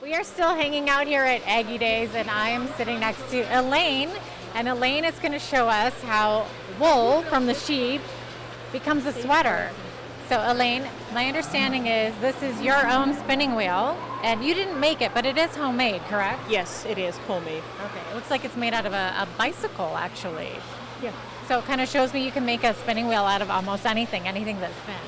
We are still hanging out here at Aggie Days, and I am sitting next to Elaine. And Elaine is going to show us how wool from the sheep becomes a sweater. So Elaine, my understanding is this is your own spinning wheel, and you didn't make it, but it is homemade, correct? Yes, it is homemade. Okay, it looks like it's made out of a bicycle, actually. Yeah. So it kind of shows me you can make a spinning wheel out of almost anything that spins.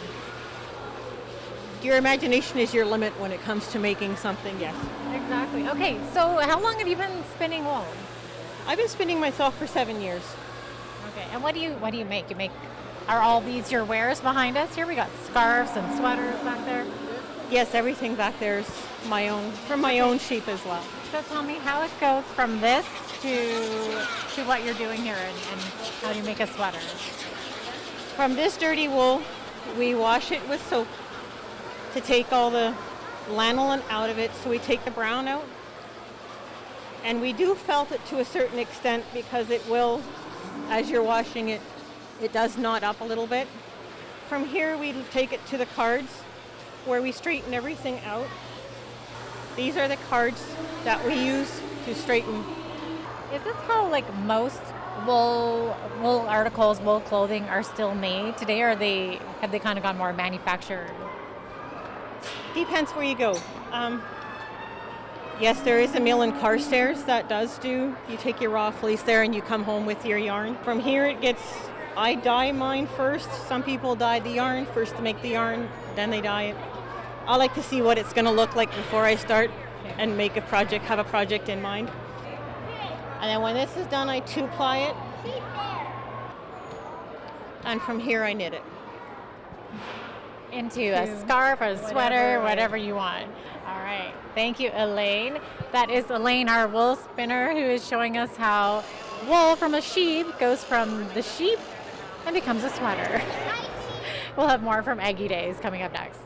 Your imagination is your limit when it comes to making something, yes. Exactly. Okay, so how long have you been spinning wool? I've been spinning myself for 7 years. Okay, and what do you make? Are all these your wares behind us? Here we got scarves and sweaters back there. Yes, everything back there is my own, from my own sheep as well. So tell me how it goes from this to what you're doing here and how do you make a sweater? From this dirty wool, we wash it with soap to take all the lanolin out of it, so we take the brown out. And we do felt it to a certain extent because it will, as you're washing it, it does knot up a little bit. From here we take it to the cards where we straighten everything out. These are the cards that we use to straighten. Is this how like most wool articles, wool clothing are still made today, or have they kind of gone more manufactured? Depends where you go. Yes, there is a mill in Carstairs that does do. You take your raw fleece there and you come home with your yarn. From here I dye mine first. Some people dye the yarn first to make the yarn, then they dye it. I like to see what it's going to look like before I start and have a project in mind. And then when this is done, I two-ply it. And from here I knit it. Into a scarf, a sweater, whatever you want. All right. Thank you, Elaine. That is Elaine, our wool spinner, who is showing us how wool from a sheep goes from the sheep and becomes a sweater. We'll have more from Aggie Days coming up next.